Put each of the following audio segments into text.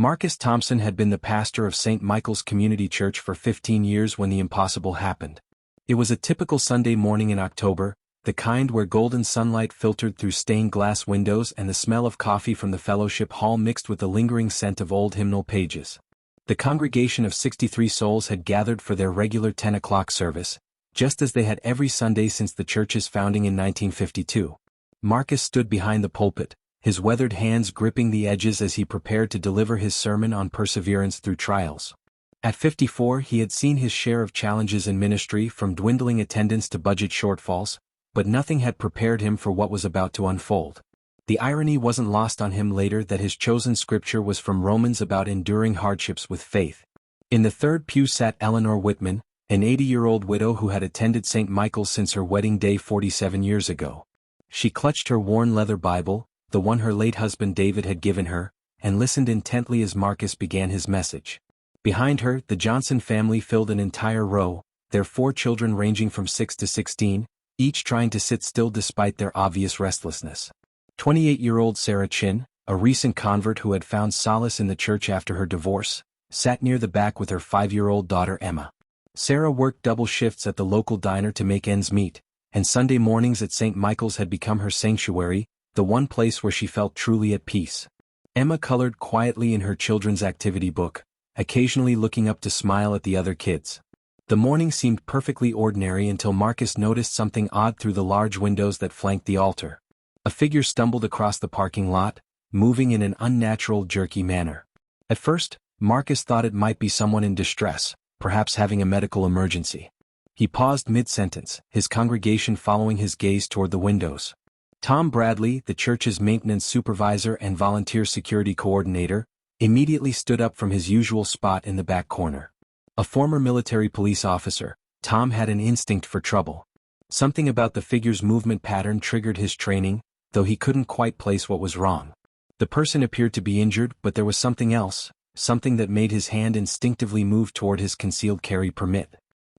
Marcus Thompson had been the pastor of St. Michael's Community Church for 15 years when the impossible happened. It was a typical Sunday morning in October, the kind where golden sunlight filtered through stained glass windows and the smell of coffee from the fellowship hall mixed with the lingering scent of old hymnal pages. The congregation of 63 souls had gathered for their regular 10 o'clock service, just as they had every Sunday since the church's founding in 1952. Marcus stood behind the pulpit, his weathered hands gripping the edges as he prepared to deliver his sermon on perseverance through trials. At 54, he had seen his share of challenges in ministry, from dwindling attendance to budget shortfalls, but nothing had prepared him for what was about to unfold. The irony wasn't lost on him later that his chosen scripture was from Romans about enduring hardships with faith. In the third pew sat Eleanor Whitman, an 80-year-old widow who had attended St. Michael's since her wedding day 47 years ago. She clutched her worn leather Bible, the one her late husband David had given her, and listened intently as Marcus began his message. Behind her, the Johnson family filled an entire row, their 4 children ranging from 6 to 16, each trying to sit still despite their obvious restlessness. 28-year-old Sarah Chin, a recent convert who had found solace in the church after her divorce, sat near the back with her 5-year-old daughter Emma. Sarah worked double shifts at the local diner to make ends meet, and Sunday mornings at St. Michael's had become her sanctuary, the one place where she felt truly at peace. Emma colored quietly in her children's activity book, occasionally looking up to smile at the other kids. The morning seemed perfectly ordinary until Marcus noticed something odd through the large windows that flanked the altar. A figure stumbled across the parking lot, moving in an unnatural, jerky manner. At first, Marcus thought it might be someone in distress, perhaps having a medical emergency. He paused mid-sentence, his congregation following his gaze toward the windows. Tom Bradley, the church's maintenance supervisor and volunteer security coordinator, immediately stood up from his usual spot in the back corner. A former military police officer, Tom had an instinct for trouble. Something about the figure's movement pattern triggered his training, though he couldn't quite place what was wrong. The person appeared to be injured, but there was something else, something that made his hand instinctively move toward his concealed carry permit.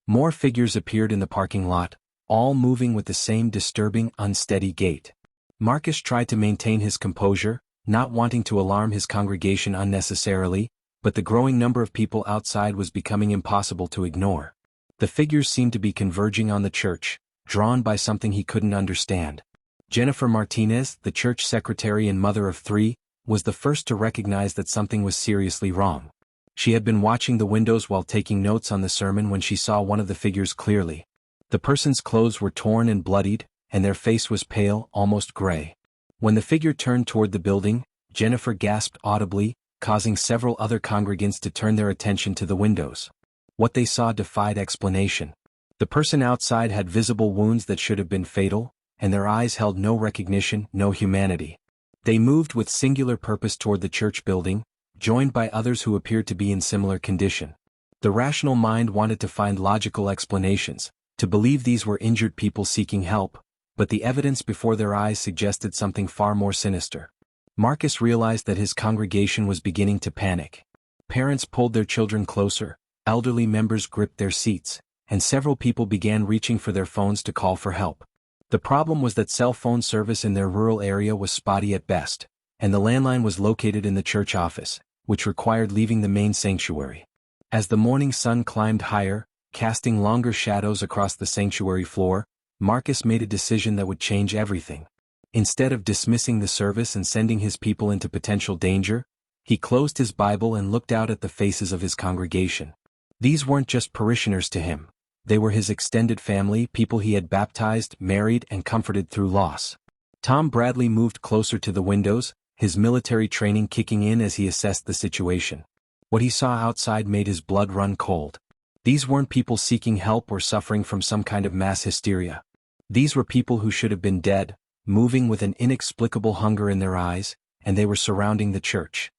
More figures appeared in the parking lot, all moving with the same disturbing, unsteady gait. Marcus tried to maintain his composure, not wanting to alarm his congregation unnecessarily, but the growing number of people outside was becoming impossible to ignore. The figures seemed to be converging on the church, drawn by something he couldn't understand. Jennifer Martinez, the church secretary and mother of 3, was the first to recognize that something was seriously wrong. She had been watching the windows while taking notes on the sermon when she saw one of the figures clearly. The person's clothes were torn and bloodied, and their face was pale, almost gray. When the figure turned toward the building, Jennifer gasped audibly, causing several other congregants to turn their attention to the windows. What they saw defied explanation. The person outside had visible wounds that should have been fatal, and their eyes held no recognition, no humanity. They moved with singular purpose toward the church building, joined by others who appeared to be in similar condition. The rational mind wanted to find logical explanations, to believe these were injured people seeking help, but the evidence before their eyes suggested something far more sinister. Marcus realized that his congregation was beginning to panic. Parents pulled their children closer, elderly members gripped their seats, and several people began reaching for their phones to call for help. The problem was that cell phone service in their rural area was spotty at best, and the landline was located in the church office, which required leaving the main sanctuary. As the morning sun climbed higher, casting longer shadows across the sanctuary floor, Marcus made a decision that would change everything. Instead of dismissing the service and sending his people into potential danger, he closed his Bible and looked out at the faces of his congregation. These weren't just parishioners to him. They were his extended family, people he had baptized, married, and comforted through loss. Tom Bradley moved closer to the windows, his military training kicking in as he assessed the situation. What he saw outside made his blood run cold. These weren't people seeking help or suffering from some kind of mass hysteria. These were people who should have been dead, moving with an inexplicable hunger in their eyes, and they were surrounding the church.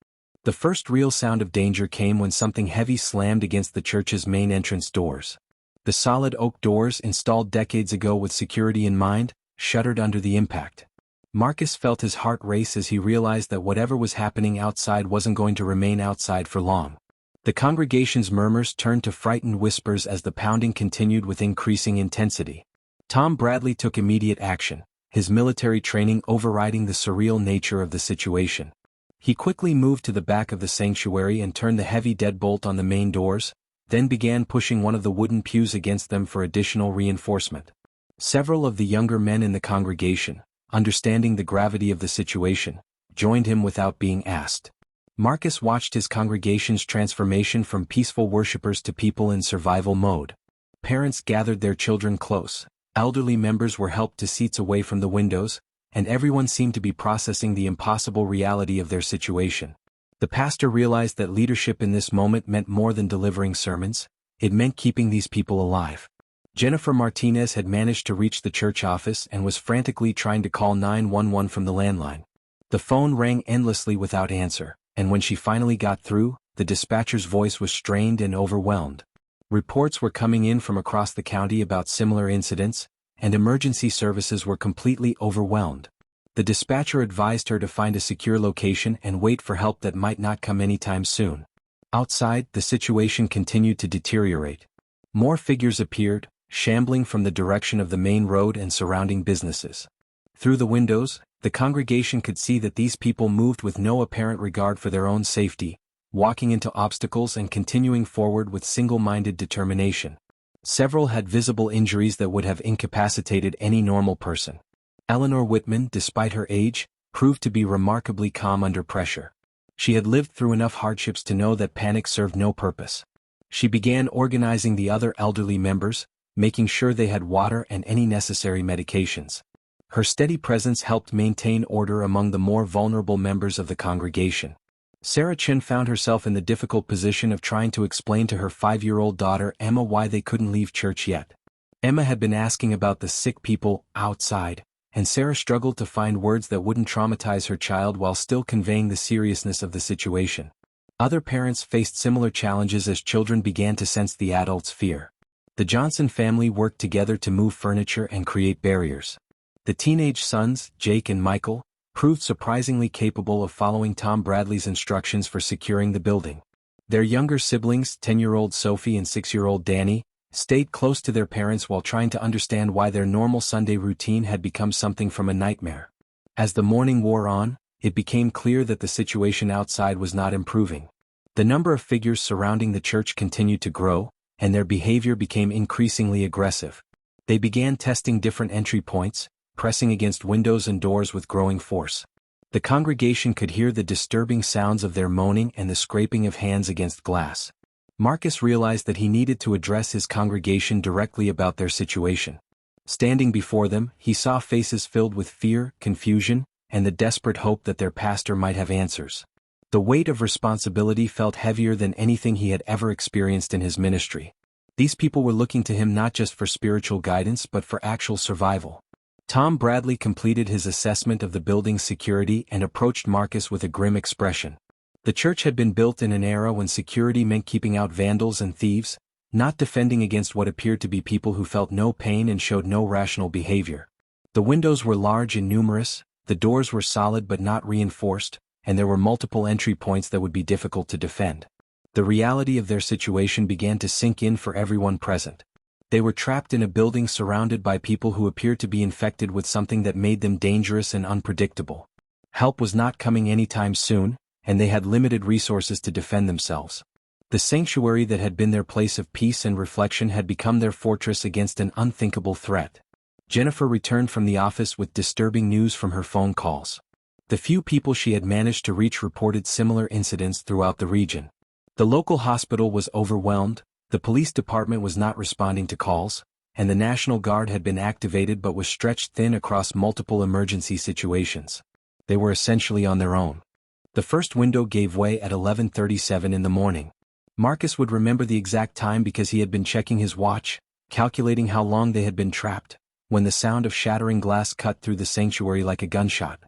The first real sound of danger came when something heavy slammed against the church's main entrance doors. The solid oak doors, installed decades ago with security in mind, shuddered under the impact. Marcus felt his heart race as he realized that whatever was happening outside wasn't going to remain outside for long. The congregation's murmurs turned to frightened whispers as the pounding continued with increasing intensity. Tom Bradley took immediate action, his military training overriding the surreal nature of the situation. He quickly moved to the back of the sanctuary and turned the heavy deadbolt on the main doors, then began pushing one of the wooden pews against them for additional reinforcement. Several of the younger men in the congregation, understanding the gravity of the situation, joined him without being asked. Marcus watched his congregation's transformation from peaceful worshippers to people in survival mode. Parents gathered their children close, elderly members were helped to seats away from the windows, and everyone seemed to be processing the impossible reality of their situation. The pastor realized that leadership in this moment meant more than delivering sermons, it meant keeping these people alive. Jennifer Martinez had managed to reach the church office and was frantically trying to call 911 from the landline. The phone rang endlessly without answer, and when she finally got through, the dispatcher's voice was strained and overwhelmed. Reports were coming in from across the county about similar incidents, and emergency services were completely overwhelmed. The dispatcher advised her to find a secure location and wait for help that might not come anytime soon. Outside, the situation continued to deteriorate. More figures appeared, shambling from the direction of the main road and surrounding businesses. Through the windows, the congregation could see that these people moved with no apparent regard for their own safety, walking into obstacles and continuing forward with single-minded determination. Several had visible injuries that would have incapacitated any normal person. Eleanor Whitman, despite her age, proved to be remarkably calm under pressure. She had lived through enough hardships to know that panic served no purpose. She began organizing the other elderly members, making sure they had water and any necessary medications. Her steady presence helped maintain order among the more vulnerable members of the congregation. Sarah Chin found herself in the difficult position of trying to explain to her 5-year-old daughter Emma why they couldn't leave church yet. Emma had been asking about the sick people outside, and Sarah struggled to find words that wouldn't traumatize her child while still conveying the seriousness of the situation. Other parents faced similar challenges as children began to sense the adults' fear. The Johnson family worked together to move furniture and create barriers. The teenage sons, Jake and Michael, proved surprisingly capable of following Tom Bradley's instructions for securing the building. Their younger siblings, 10-year-old Sophie and 6-year-old Danny, stayed close to their parents while trying to understand why their normal Sunday routine had become something from a nightmare. As the morning wore on, it became clear that the situation outside was not improving. The number of figures surrounding the church continued to grow, and their behavior became increasingly aggressive. They began testing different entry points, pressing against windows and doors with growing force. The congregation could hear the disturbing sounds of their moaning and the scraping of hands against glass. Marcus realized that he needed to address his congregation directly about their situation. Standing before them, he saw faces filled with fear, confusion, and the desperate hope that their pastor might have answers. The weight of responsibility felt heavier than anything he had ever experienced in his ministry. These people were looking to him not just for spiritual guidance but for actual survival. Tom Bradley completed his assessment of the building's security and approached Marcus with a grim expression. The church had been built in an era when security meant keeping out vandals and thieves, not defending against what appeared to be people who felt no pain and showed no rational behavior. The windows were large and numerous, the doors were solid but not reinforced, and there were multiple entry points that would be difficult to defend. The reality of their situation began to sink in for everyone present. They were trapped in a building surrounded by people who appeared to be infected with something that made them dangerous and unpredictable. Help was not coming anytime soon, and they had limited resources to defend themselves. The sanctuary that had been their place of peace and reflection had become their fortress against an unthinkable threat. Jennifer returned from the office with disturbing news from her phone calls. The few people she had managed to reach reported similar incidents throughout the region. The local hospital was overwhelmed, the police department was not responding to calls, and the National Guard had been activated but was stretched thin across multiple emergency situations. They were essentially on their own. The first window gave way at 11:37 in the morning. Marcus would remember the exact time because he had been checking his watch, calculating how long they had been trapped, when the sound of shattering glass cut through the sanctuary like a gunshot.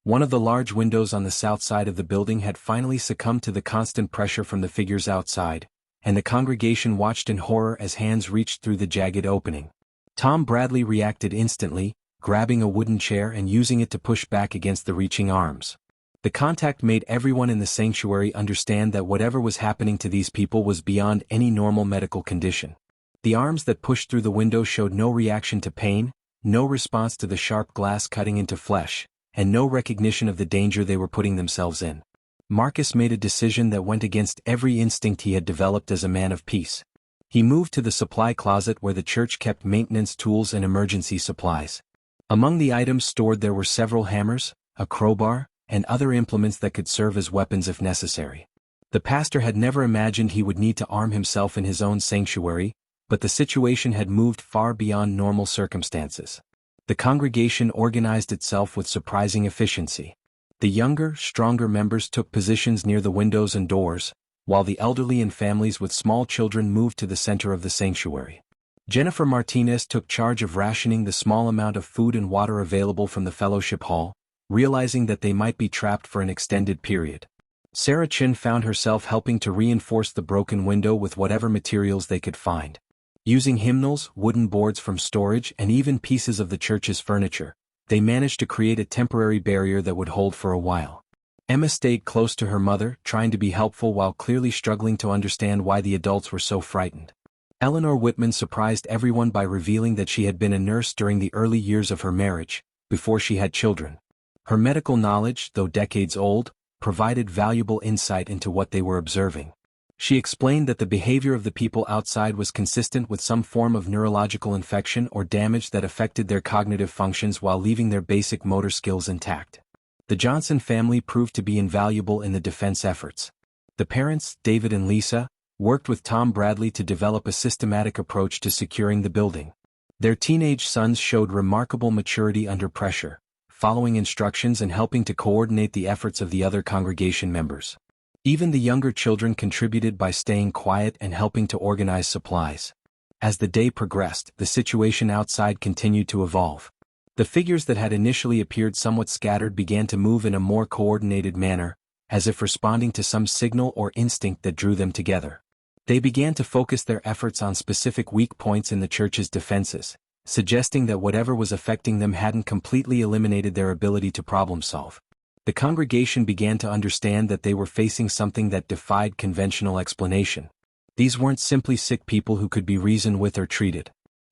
One of the large windows on the south side of the building had finally succumbed to the constant pressure from the figures outside, and the congregation watched in horror as hands reached through the jagged opening. Tom Bradley reacted instantly, grabbing a wooden chair and using it to push back against the reaching arms. The contact made everyone in the sanctuary understand that whatever was happening to these people was beyond any normal medical condition. The arms that pushed through the window showed no reaction to pain, no response to the sharp glass cutting into flesh, and no recognition of the danger they were putting themselves in. Marcus made a decision that went against every instinct he had developed as a man of peace. He moved to the supply closet where the church kept maintenance tools and emergency supplies. Among the items stored there were several hammers, a crowbar, and other implements that could serve as weapons if necessary. The pastor had never imagined he would need to arm himself in his own sanctuary, but the situation had moved far beyond normal circumstances. The congregation organized itself with surprising efficiency. The younger, stronger members took positions near the windows and doors, while the elderly and families with small children moved to the center of the sanctuary. Jennifer Martinez took charge of rationing the small amount of food and water available from the fellowship hall, realizing that they might be trapped for an extended period. Sarah Chin found herself helping to reinforce the broken window with whatever materials they could find. Using hymnals, wooden boards from storage, and even pieces of the church's furniture, they managed to create a temporary barrier that would hold for a while. Emma stayed close to her mother, trying to be helpful while clearly struggling to understand why the adults were so frightened. Eleanor Whitman surprised everyone by revealing that she had been a nurse during the early years of her marriage, before she had children. Her medical knowledge, though decades old, provided valuable insight into what they were observing. She explained that the behavior of the people outside was consistent with some form of neurological infection or damage that affected their cognitive functions while leaving their basic motor skills intact. The Johnson family proved to be invaluable in the defense efforts. The parents, David and Lisa, worked with Tom Bradley to develop a systematic approach to securing the building. Their teenage sons showed remarkable maturity under pressure, following instructions and helping to coordinate the efforts of the other congregation members. Even the younger children contributed by staying quiet and helping to organize supplies. As the day progressed, the situation outside continued to evolve. The figures that had initially appeared somewhat scattered began to move in a more coordinated manner, as if responding to some signal or instinct that drew them together. They began to focus their efforts on specific weak points in the church's defenses, suggesting that whatever was affecting them hadn't completely eliminated their ability to problem solve. The congregation began to understand that they were facing something that defied conventional explanation. These weren't simply sick people who could be reasoned with or treated.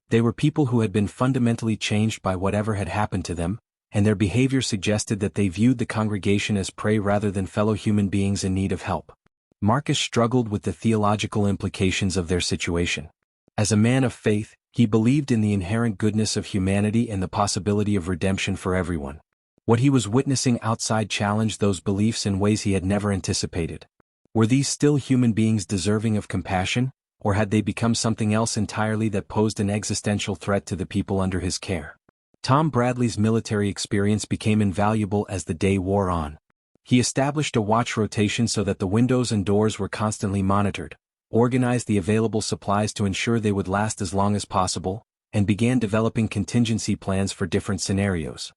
They were people who had been fundamentally changed by whatever had happened to them, and their behavior suggested that they viewed the congregation as prey rather than fellow human beings in need of help. Marcus struggled with the theological implications of their situation. As a man of faith, he believed in the inherent goodness of humanity and the possibility of redemption for everyone. What he was witnessing outside challenged those beliefs in ways he had never anticipated. Were these still human beings deserving of compassion, or had they become something else entirely that posed an existential threat to the people under his care? Tom Bradley's military experience became invaluable as the day wore on. He established a watch rotation so that the windows and doors were constantly monitored, organized the available supplies to ensure they would last as long as possible, and began developing contingency plans for different scenarios.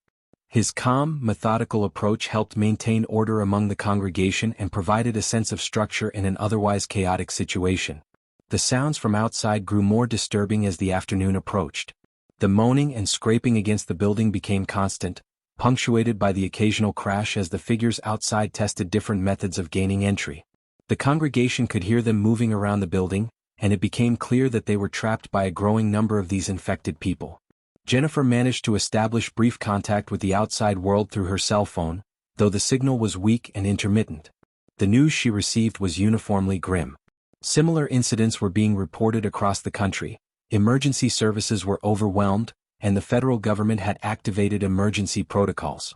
His calm, methodical approach helped maintain order among the congregation and provided a sense of structure in an otherwise chaotic situation. The sounds from outside grew more disturbing as the afternoon approached. The moaning and scraping against the building became constant, punctuated by the occasional crash as the figures outside tested different methods of gaining entry. The congregation could hear them moving around the building, and it became clear that they were trapped by a growing number of these infected people. Jennifer managed to establish brief contact with the outside world through her cell phone, though the signal was weak and intermittent. The news she received was uniformly grim. Similar incidents were being reported across the country. Emergency services were overwhelmed, and the federal government had activated emergency protocols.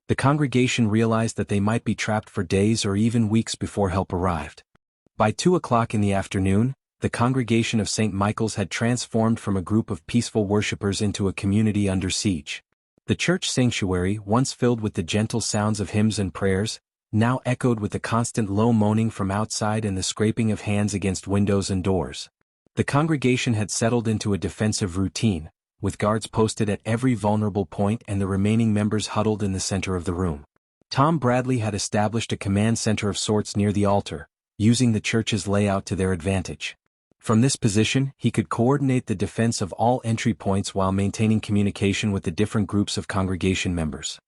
The congregation realized that they might be trapped for days or even weeks before help arrived. By 2 o'clock in the afternoon, the congregation of St. Michael's had transformed from a group of peaceful worshippers into a community under siege. The church sanctuary, once filled with the gentle sounds of hymns and prayers, now echoed with the constant low moaning from outside and the scraping of hands against windows and doors. The congregation had settled into a defensive routine, with guards posted at every vulnerable point and the remaining members huddled in the center of the room. Tom Bradley had established a command center of sorts near the altar, using the church's layout to their advantage. From this position, he could coordinate the defense of all entry points while maintaining communication with the different groups of congregation members.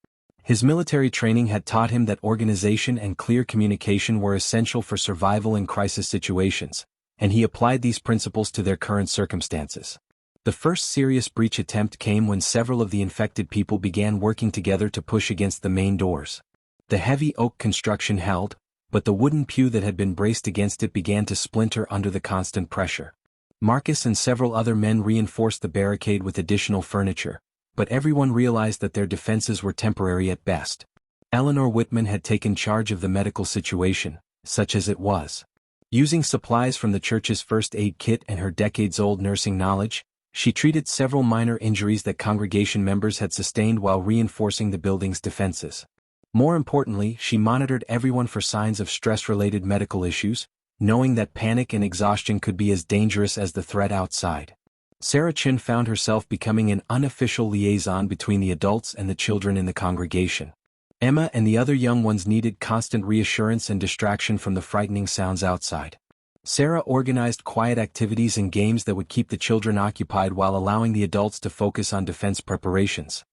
His military training had taught him that organization and clear communication were essential for survival in crisis situations, and he applied these principles to their current circumstances. The first serious breach attempt came when several of the infected people began working together to push against the main doors. The heavy oak construction held, but the wooden pew that had been braced against it began to splinter under the constant pressure. Marcus and several other men reinforced the barricade with additional furniture, but everyone realized that their defenses were temporary at best. Eleanor Whitman had taken charge of the medical situation, such as it was. Using supplies from the church's first aid kit and her decades-old nursing knowledge, she treated several minor injuries that congregation members had sustained while reinforcing the building's defenses. More importantly, she monitored everyone for signs of stress-related medical issues, knowing that panic and exhaustion could be as dangerous as the threat outside. Sarah Chin found herself becoming an unofficial liaison between the adults and the children in the congregation. Emma and the other young ones needed constant reassurance and distraction from the frightening sounds outside. Sarah organized quiet activities and games that would keep the children occupied while allowing the adults to focus on defense preparations.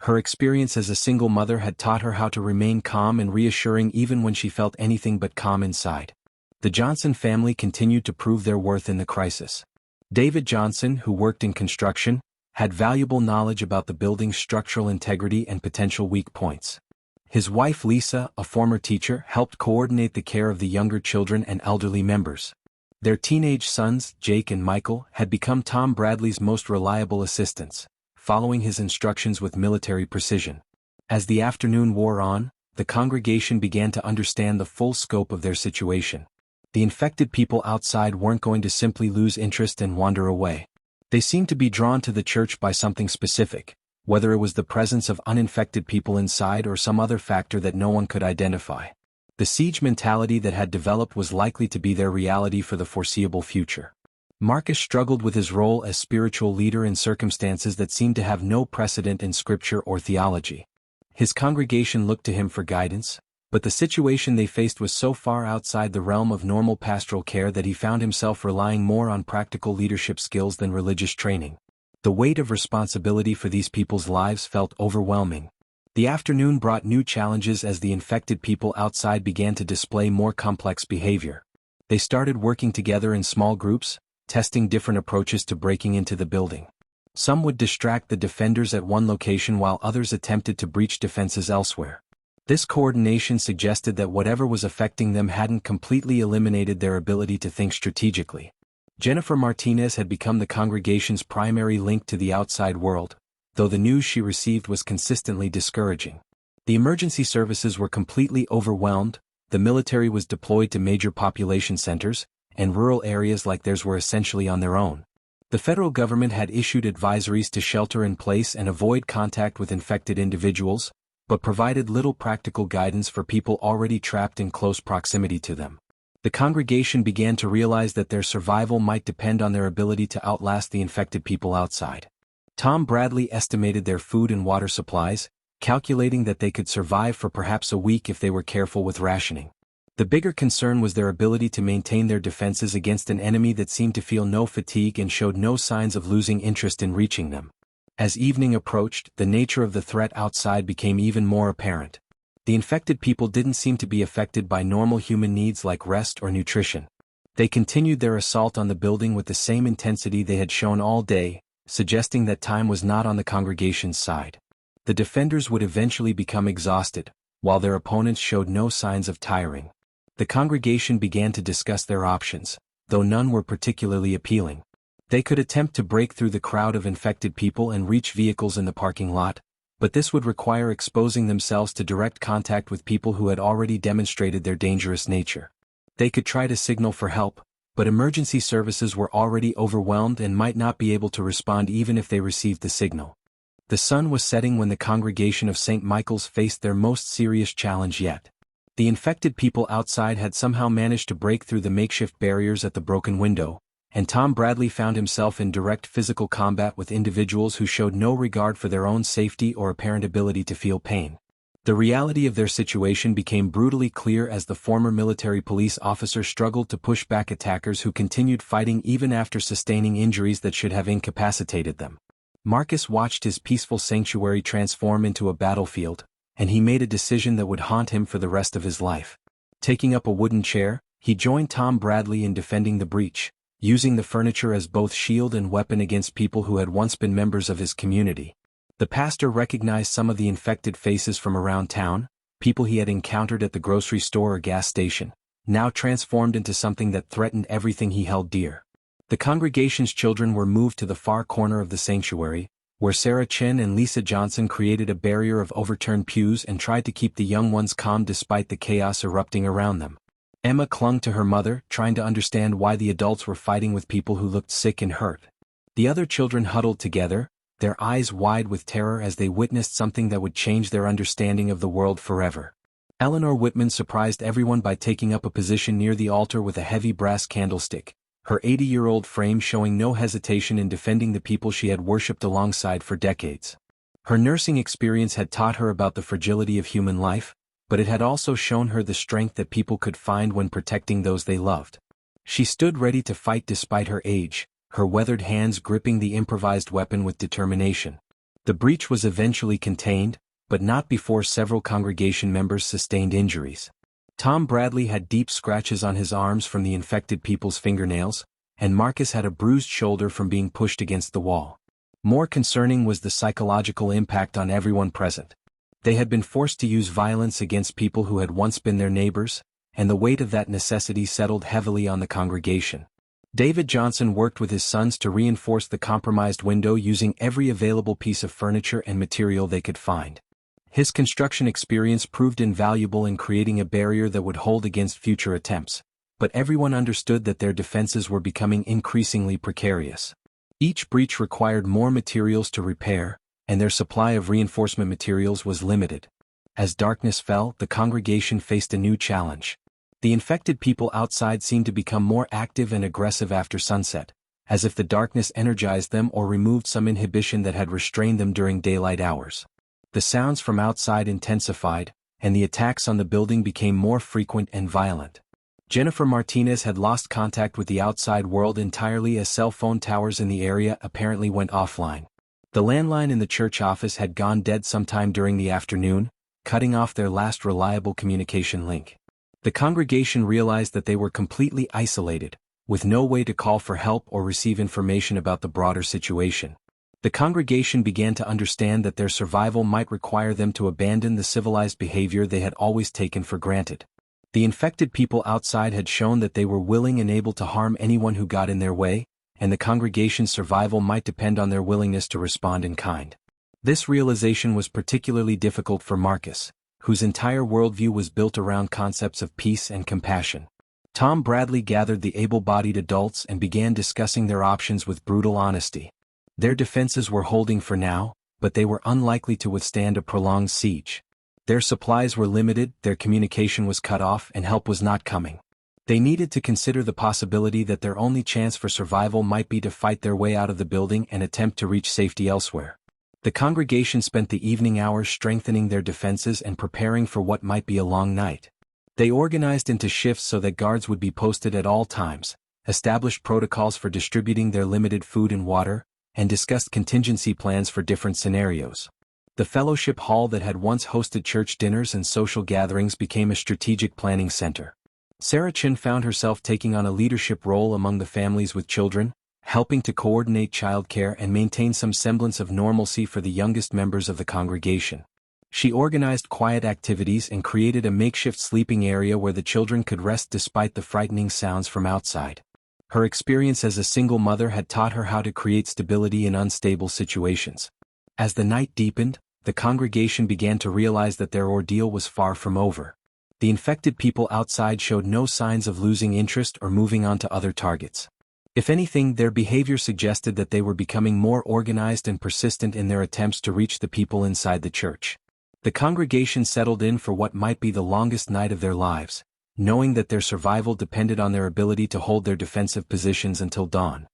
Her experience as a single mother had taught her how to remain calm and reassuring even when she felt anything but calm inside. The Johnson family continued to prove their worth in the crisis. David Johnson, who worked in construction, had valuable knowledge about the building's structural integrity and potential weak points. His wife Lisa, a former teacher, helped coordinate the care of the younger children and elderly members. Their teenage sons, Jake and Michael, had become Tom Bradley's most reliable assistants, following his instructions with military precision. As the afternoon wore on, the congregation began to understand the full scope of their situation. The infected people outside weren't going to simply lose interest and wander away. They seemed to be drawn to the church by something specific, whether it was the presence of uninfected people inside or some other factor that no one could identify. The siege mentality that had developed was likely to be their reality for the foreseeable future. Marcus struggled with his role as spiritual leader in circumstances that seemed to have no precedent in scripture or theology. His congregation looked to him for guidance, but the situation they faced was so far outside the realm of normal pastoral care that he found himself relying more on practical leadership skills than religious training. The weight of responsibility for these people's lives felt overwhelming. The afternoon brought new challenges as the infected people outside began to display more complex behavior. They started working together in small groups, testing different approaches to breaking into the building. Some would distract the defenders at one location while others attempted to breach defenses elsewhere. This coordination suggested that whatever was affecting them hadn't completely eliminated their ability to think strategically. Jennifer Martinez had become the congregation's primary link to the outside world, though the news she received was consistently discouraging. The emergency services were completely overwhelmed, the military was deployed to major population centers, and rural areas like theirs were essentially on their own. The federal government had issued advisories to shelter in place and avoid contact with infected individuals, but provided little practical guidance for people already trapped in close proximity to them. The congregation began to realize that their survival might depend on their ability to outlast the infected people outside. Tom Bradley estimated their food and water supplies, calculating that they could survive for perhaps a week if they were careful with rationing. The bigger concern was their ability to maintain their defenses against an enemy that seemed to feel no fatigue and showed no signs of losing interest in reaching them. As evening approached, the nature of the threat outside became even more apparent. The infected people didn't seem to be affected by normal human needs like rest or nutrition. They continued their assault on the building with the same intensity they had shown all day, suggesting that time was not on the congregation's side. The defenders would eventually become exhausted, while their opponents showed no signs of tiring. The congregation began to discuss their options, though none were particularly appealing. They could attempt to break through the crowd of infected people and reach vehicles in the parking lot, but this would require exposing themselves to direct contact with people who had already demonstrated their dangerous nature. They could try to signal for help, but emergency services were already overwhelmed and might not be able to respond even if they received the signal. The sun was setting when the congregation of St. Michael's faced their most serious challenge yet. The infected people outside had somehow managed to break through the makeshift barriers at the broken window, and Tom Bradley found himself in direct physical combat with individuals who showed no regard for their own safety or apparent ability to feel pain. The reality of their situation became brutally clear as the former military police officer struggled to push back attackers who continued fighting even after sustaining injuries that should have incapacitated them. Marcus watched his peaceful sanctuary transform into a battlefield, and he made a decision that would haunt him for the rest of his life. Taking up a wooden chair, he joined Tom Bradley in defending the breach, using the furniture as both shield and weapon against people who had once been members of his community. The pastor recognized some of the infected faces from around town, people he had encountered at the grocery store or gas station, now transformed into something that threatened everything he held dear. The congregation's children were moved to the far corner of the sanctuary, where Sarah Chin and Lisa Johnson created a barrier of overturned pews and tried to keep the young ones calm despite the chaos erupting around them. Emma clung to her mother, trying to understand why the adults were fighting with people who looked sick and hurt. The other children huddled together, their eyes wide with terror as they witnessed something that would change their understanding of the world forever. Eleanor Whitman surprised everyone by taking up a position near the altar with a heavy brass candlestick, her 80-year-old frame showing no hesitation in defending the people she had worshipped alongside for decades. Her nursing experience had taught her about the fragility of human life, but it had also shown her the strength that people could find when protecting those they loved. She stood ready to fight despite her age, her weathered hands gripping the improvised weapon with determination. The breach was eventually contained, but not before several congregation members sustained injuries. Tom Bradley had deep scratches on his arms from the infected people's fingernails, and Marcus had a bruised shoulder from being pushed against the wall. More concerning was the psychological impact on everyone present. They had been forced to use violence against people who had once been their neighbors, and the weight of that necessity settled heavily on the congregation. David Johnson worked with his sons to reinforce the compromised window using every available piece of furniture and material they could find. His construction experience proved invaluable in creating a barrier that would hold against future attempts, but everyone understood that their defenses were becoming increasingly precarious. Each breach required more materials to repair, and their supply of reinforcement materials was limited. As darkness fell, the congregation faced a new challenge. The infected people outside seemed to become more active and aggressive after sunset, as if the darkness energized them or removed some inhibition that had restrained them during daylight hours. The sounds from outside intensified, and the attacks on the building became more frequent and violent. Jennifer Martinez had lost contact with the outside world entirely as cell phone towers in the area apparently went offline. The landline in the church office had gone dead sometime during the afternoon, cutting off their last reliable communication link. The congregation realized that they were completely isolated, with no way to call for help or receive information about the broader situation. The congregation began to understand that their survival might require them to abandon the civilized behavior they had always taken for granted. The infected people outside had shown that they were willing and able to harm anyone who got in their way, and the congregation's survival might depend on their willingness to respond in kind. This realization was particularly difficult for Marcus, whose entire worldview was built around concepts of peace and compassion. Tom Bradley gathered the able-bodied adults and began discussing their options with brutal honesty. Their defenses were holding for now, but they were unlikely to withstand a prolonged siege. Their supplies were limited, their communication was cut off, and help was not coming. They needed to consider the possibility that their only chance for survival might be to fight their way out of the building and attempt to reach safety elsewhere. The congregation spent the evening hours strengthening their defenses and preparing for what might be a long night. They organized into shifts so that guards would be posted at all times, established protocols for distributing their limited food and water, and discussed contingency plans for different scenarios. The fellowship hall that had once hosted church dinners and social gatherings became a strategic planning center. Sarah Chin found herself taking on a leadership role among the families with children, helping to coordinate childcare and maintain some semblance of normalcy for the youngest members of the congregation. She organized quiet activities and created a makeshift sleeping area where the children could rest despite the frightening sounds from outside. Her experience as a single mother had taught her how to create stability in unstable situations. As the night deepened, the congregation began to realize that their ordeal was far from over. The infected people outside showed no signs of losing interest or moving on to other targets. If anything, their behavior suggested that they were becoming more organized and persistent in their attempts to reach the people inside the church. The congregation settled in for what might be the longest night of their lives, knowing that their survival depended on their ability to hold their defensive positions until dawn.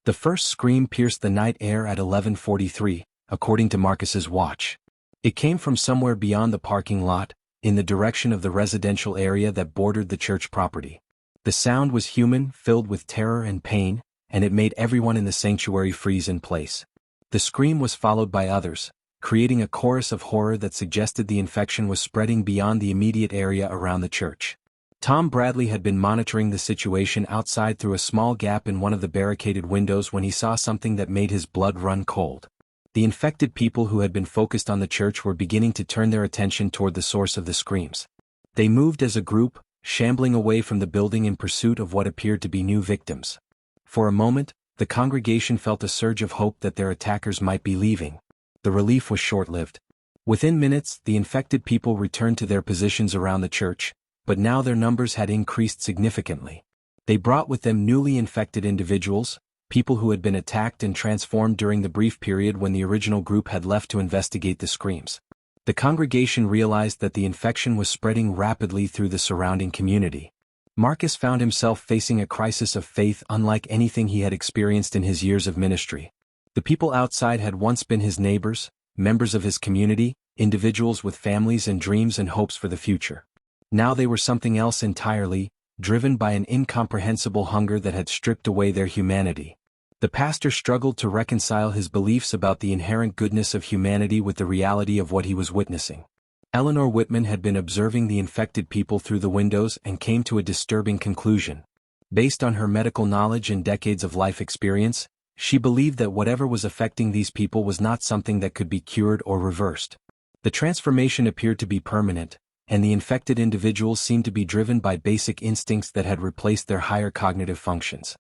The first scream pierced the night air at 11:43, according to Marcus's watch. It came from somewhere beyond the parking lot, in the direction of the residential area that bordered the church property. The sound was human, filled with terror and pain, and it made everyone in the sanctuary freeze in place. The scream was followed by others, creating a chorus of horror that suggested the infection was spreading beyond the immediate area around the church. Tom Bradley had been monitoring the situation outside through a small gap in one of the barricaded windows when he saw something that made his blood run cold. The infected people who had been focused on the church were beginning to turn their attention toward the source of the screams. They moved as a group, shambling away from the building in pursuit of what appeared to be new victims. For a moment, the congregation felt a surge of hope that their attackers might be leaving. The relief was short-lived. Within minutes, the infected people returned to their positions around the church, but now their numbers had increased significantly. They brought with them newly infected individuals, people who had been attacked and transformed during the brief period when the original group had left to investigate the screams. The congregation realized that the infection was spreading rapidly through the surrounding community. Marcus found himself facing a crisis of faith unlike anything he had experienced in his years of ministry. The people outside had once been his neighbors, members of his community, individuals with families and dreams and hopes for the future. Now they were something else entirely, driven by an incomprehensible hunger that had stripped away their humanity. The pastor struggled to reconcile his beliefs about the inherent goodness of humanity with the reality of what he was witnessing. Eleanor Whitman had been observing the infected people through the windows and came to a disturbing conclusion. Based on her medical knowledge and decades of life experience, she believed that whatever was affecting these people was not something that could be cured or reversed. The transformation appeared to be permanent, and the infected individuals seemed to be driven by basic instincts that had replaced their higher cognitive functions.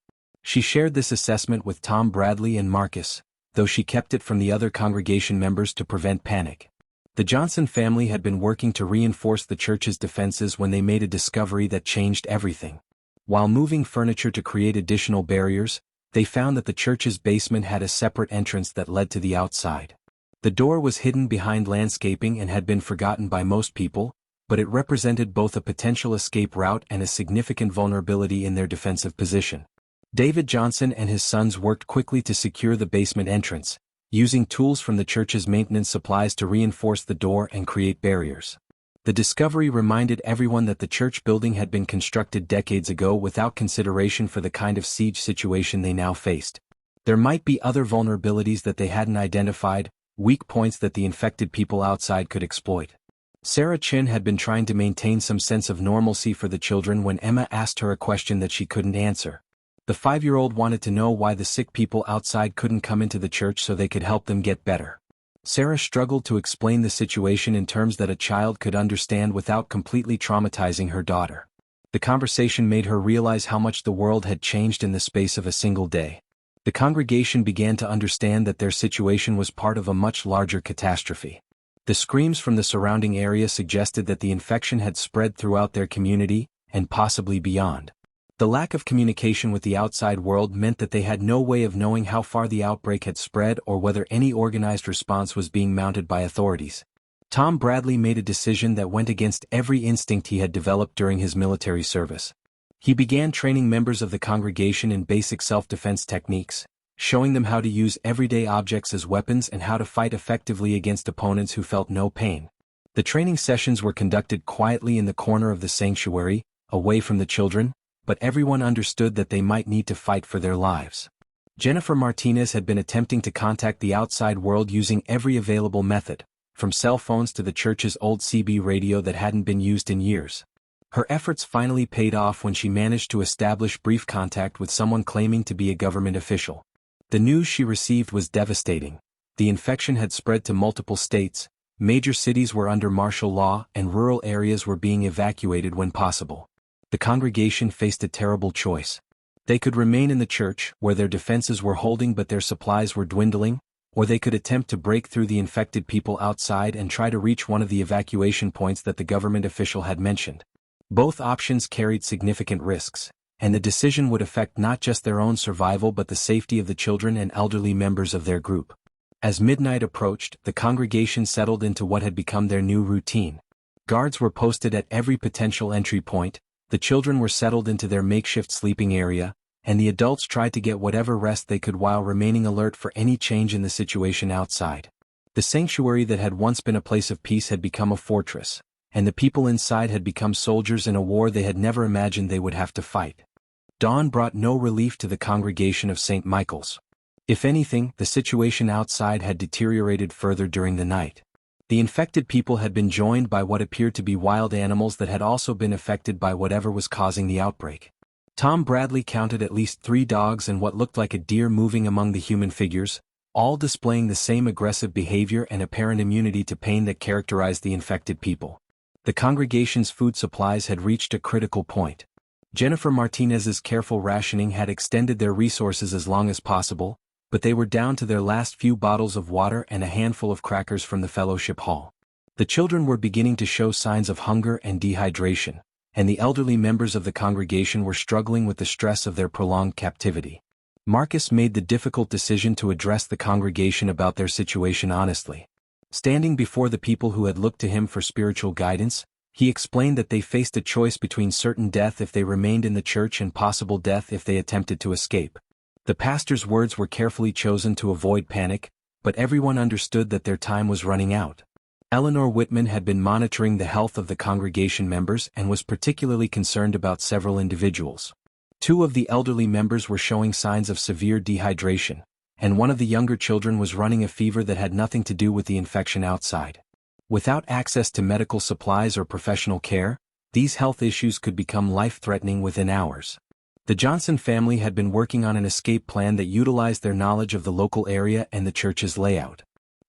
She shared this assessment with Tom Bradley and Marcus, though she kept it from the other congregation members to prevent panic. The Johnson family had been working to reinforce the church's defenses when they made a discovery that changed everything. While moving furniture to create additional barriers, they found that the church's basement had a separate entrance that led to the outside. The door was hidden behind landscaping and had been forgotten by most people, but it represented both a potential escape route and a significant vulnerability in their defensive position. David Johnson and his sons worked quickly to secure the basement entrance, using tools from the church's maintenance supplies to reinforce the door and create barriers. The discovery reminded everyone that the church building had been constructed decades ago without consideration for the kind of siege situation they now faced. There might be other vulnerabilities that they hadn't identified, weak points that the infected people outside could exploit. Sarah Chin had been trying to maintain some sense of normalcy for the children when Emma asked her a question that she couldn't answer. The 5-year-old wanted to know why the sick people outside couldn't come into the church so they could help them get better. Sarah struggled to explain the situation in terms that a child could understand without completely traumatizing her daughter. The conversation made her realize how much the world had changed in the space of a single day. The congregation began to understand that their situation was part of a much larger catastrophe. The screams from the surrounding area suggested that the infection had spread throughout their community, and possibly beyond. The lack of communication with the outside world meant that they had no way of knowing how far the outbreak had spread or whether any organized response was being mounted by authorities. Tom Bradley made a decision that went against every instinct he had developed during his military service. He began training members of the congregation in basic self-defense techniques, showing them how to use everyday objects as weapons and how to fight effectively against opponents who felt no pain. The training sessions were conducted quietly in the corner of the sanctuary, away from the children, but everyone understood that they might need to fight for their lives. Jennifer Martinez had been attempting to contact the outside world using every available method, from cell phones to the church's old CB radio that hadn't been used in years. Her efforts finally paid off when she managed to establish brief contact with someone claiming to be a government official. The news she received was devastating. The infection had spread to multiple states, major cities were under martial law, and rural areas were being evacuated when possible. The congregation faced a terrible choice. They could remain in the church, where their defenses were holding but their supplies were dwindling, or they could attempt to break through the infected people outside and try to reach one of the evacuation points that the government official had mentioned. Both options carried significant risks, and the decision would affect not just their own survival but the safety of the children and elderly members of their group. As midnight approached, the congregation settled into what had become their new routine. Guards were posted at every potential entry point, the children were settled into their makeshift sleeping area, and the adults tried to get whatever rest they could while remaining alert for any change in the situation outside. The sanctuary that had once been a place of peace had become a fortress, and the people inside had become soldiers in a war they had never imagined they would have to fight. Dawn brought no relief to the congregation of St. Michael's. If anything, the situation outside had deteriorated further during the night. The infected people had been joined by what appeared to be wild animals that had also been affected by whatever was causing the outbreak. Tom Bradley counted at least 3 dogs and what looked like a deer moving among the human figures, all displaying the same aggressive behavior and apparent immunity to pain that characterized the infected people. The congregation's food supplies had reached a critical point. Jennifer Martinez's careful rationing had extended their resources as long as possible, but they were down to their last few bottles of water and a handful of crackers from the fellowship hall. The children were beginning to show signs of hunger and dehydration, and the elderly members of the congregation were struggling with the stress of their prolonged captivity. Marcus made the difficult decision to address the congregation about their situation honestly. Standing before the people who had looked to him for spiritual guidance, he explained that they faced a choice between certain death if they remained in the church and possible death if they attempted to escape. The pastor's words were carefully chosen to avoid panic, but everyone understood that their time was running out. Eleanor Whitman had been monitoring the health of the congregation members and was particularly concerned about several individuals. 2 of the elderly members were showing signs of severe dehydration, and one of the younger children was running a fever that had nothing to do with the infection outside. Without access to medical supplies or professional care, these health issues could become life-threatening within hours. The Johnson family had been working on an escape plan that utilized their knowledge of the local area and the church's layout.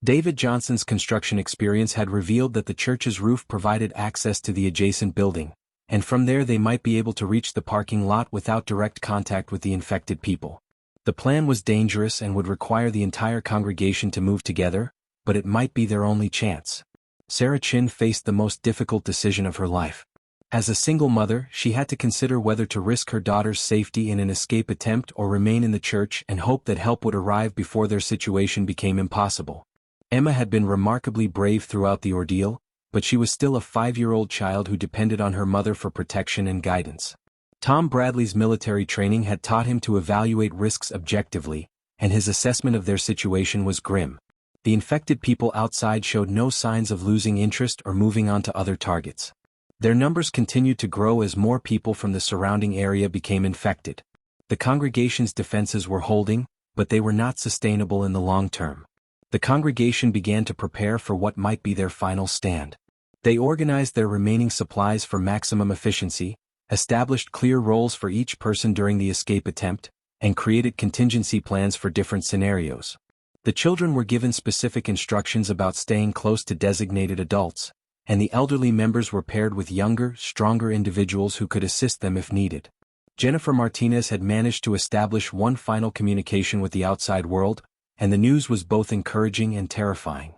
David Johnson's construction experience had revealed that the church's roof provided access to the adjacent building, and from there they might be able to reach the parking lot without direct contact with the infected people. The plan was dangerous and would require the entire congregation to move together, but it might be their only chance. Sarah Chin faced the most difficult decision of her life. As a single mother, she had to consider whether to risk her daughter's safety in an escape attempt or remain in the church and hope that help would arrive before their situation became impossible. Emma had been remarkably brave throughout the ordeal, but she was still a 5-year-old child who depended on her mother for protection and guidance. Tom Bradley's military training had taught him to evaluate risks objectively, and his assessment of their situation was grim. The infected people outside showed no signs of losing interest or moving on to other targets. Their numbers continued to grow as more people from the surrounding area became infected. The congregation's defenses were holding, but they were not sustainable in the long term. The congregation began to prepare for what might be their final stand. They organized their remaining supplies for maximum efficiency, established clear roles for each person during the escape attempt, and created contingency plans for different scenarios. The children were given specific instructions about staying close to designated adults, and the elderly members were paired with younger, stronger individuals who could assist them if needed. Jennifer Martinez had managed to establish one final communication with the outside world, and the news was both encouraging and terrifying.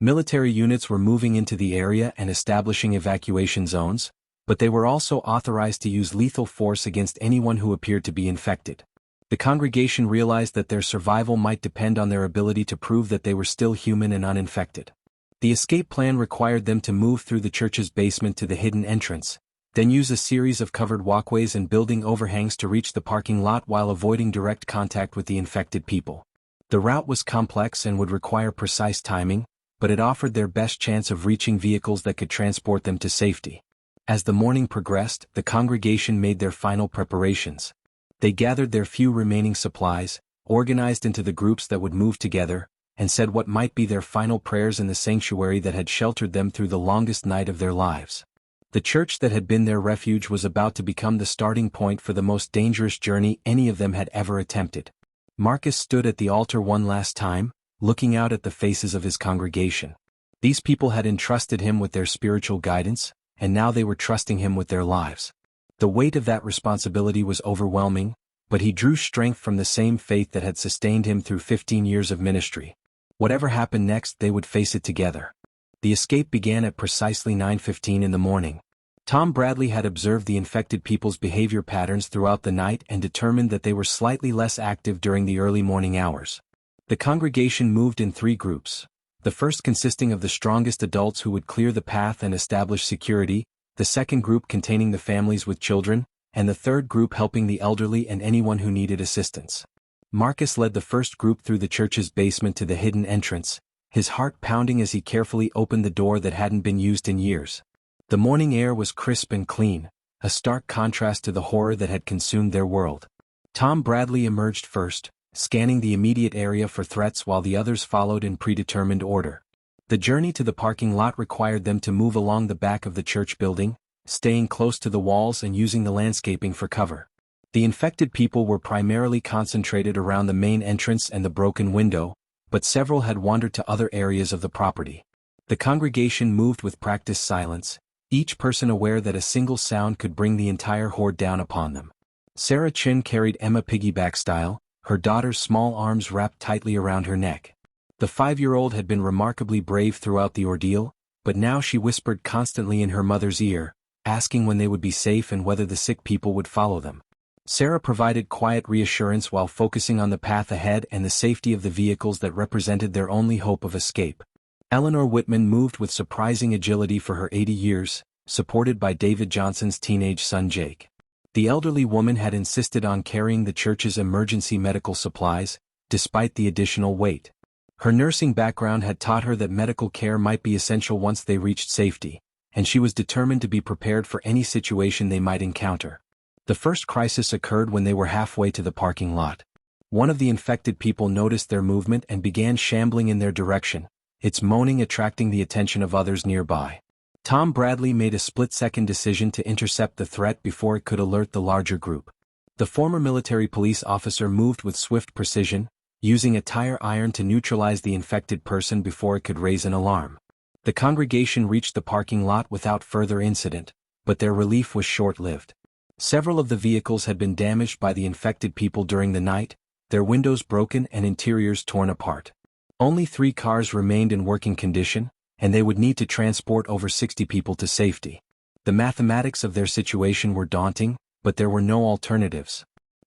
Military units were moving into the area and establishing evacuation zones, but they were also authorized to use lethal force against anyone who appeared to be infected. The congregation realized that their survival might depend on their ability to prove that they were still human and uninfected. The escape plan required them to move through the church's basement to the hidden entrance, then use a series of covered walkways and building overhangs to reach the parking lot while avoiding direct contact with the infected people. The route was complex and would require precise timing, but it offered their best chance of reaching vehicles that could transport them to safety. As the morning progressed, the congregation made their final preparations. They gathered their few remaining supplies, organized into the groups that would move together, and said what might be their final prayers in the sanctuary that had sheltered them through the longest night of their lives. The church that had been their refuge was about to become the starting point for the most dangerous journey any of them had ever attempted. Marcus stood at the altar one last time, looking out at the faces of his congregation. These people had entrusted him with their spiritual guidance, and now they were trusting him with their lives. The weight of that responsibility was overwhelming, but he drew strength from the same faith that had sustained him through 15 years of ministry. Whatever happened next, they would face it together. The escape began at precisely 9:15 in the morning. Tom Bradley had observed the infected people's behavior patterns throughout the night and determined that they were slightly less active during the early morning hours. The congregation moved in 3 groups, the first consisting of the strongest adults who would clear the path and establish security, the second group containing the families with children, and the third group helping the elderly and anyone who needed assistance. Marcus led the first group through the church's basement to the hidden entrance, his heart pounding as he carefully opened the door that hadn't been used in years. The morning air was crisp and clean, a stark contrast to the horror that had consumed their world. Tom Bradley emerged first, scanning the immediate area for threats while the others followed in predetermined order. The journey to the parking lot required them to move along the back of the church building, staying close to the walls and using the landscaping for cover. The infected people were primarily concentrated around the main entrance and the broken window, but several had wandered to other areas of the property. The congregation moved with practiced silence, each person aware that a single sound could bring the entire horde down upon them. Sarah Chin carried Emma piggyback style, her daughter's small arms wrapped tightly around her neck. The 5-year-old had been remarkably brave throughout the ordeal, but now she whispered constantly in her mother's ear, asking when they would be safe and whether the sick people would follow them. Sarah provided quiet reassurance while focusing on the path ahead and the safety of the vehicles that represented their only hope of escape. Eleanor Whitman moved with surprising agility for her 80 years, supported by David Johnson's teenage son Jake. The elderly woman had insisted on carrying the church's emergency medical supplies, despite the additional weight. Her nursing background had taught her that medical care might be essential once they reached safety, and she was determined to be prepared for any situation they might encounter. The first crisis occurred when they were halfway to the parking lot. One of the infected people noticed their movement and began shambling in their direction, its moaning attracting the attention of others nearby. Tom Bradley made a split-second decision to intercept the threat before it could alert the larger group. The former military police officer moved with swift precision, using a tire iron to neutralize the infected person before it could raise an alarm. The congregation reached the parking lot without further incident, but their relief was short-lived. Several of the vehicles had been damaged by the infected people during the night, their windows broken and interiors torn apart. Only 3 cars remained in working condition, and they would need to transport over 60 people to safety. The mathematics of their situation were daunting, but there were no alternatives.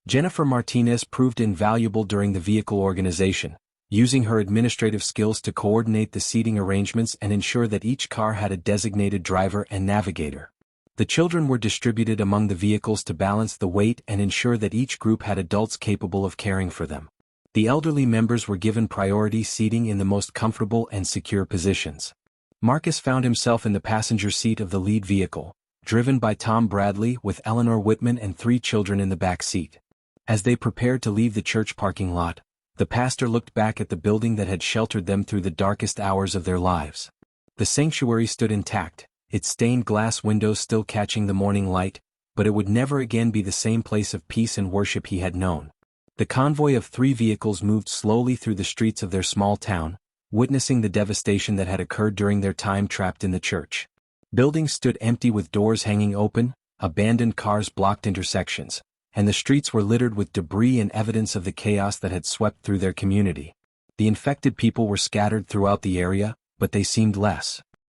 Jennifer Martinez proved invaluable during the vehicle organization, using her administrative skills to coordinate the seating arrangements and ensure that each car had a designated driver and navigator. The children were distributed among the vehicles to balance the weight and ensure that each group had adults capable of caring for them. The elderly members were given priority seating in the most comfortable and secure positions. Marcus found himself in the passenger seat of the lead vehicle, driven by Tom Bradley with Eleanor Whitman and 3 children in the back seat. As they prepared to leave the church parking lot, the pastor looked back at the building that had sheltered them through the darkest hours of their lives. The sanctuary stood intact, its stained glass windows still catching the morning light, but it would never again be the same place of peace and worship he had known. The convoy of 3 vehicles moved slowly through the streets of their small town, witnessing the devastation that had occurred during their time trapped in the church. Buildings stood empty with doors hanging open, abandoned cars blocked intersections, and the streets were littered with debris and evidence of the chaos that had swept through their community. The infected people were scattered throughout the area, but they seemed less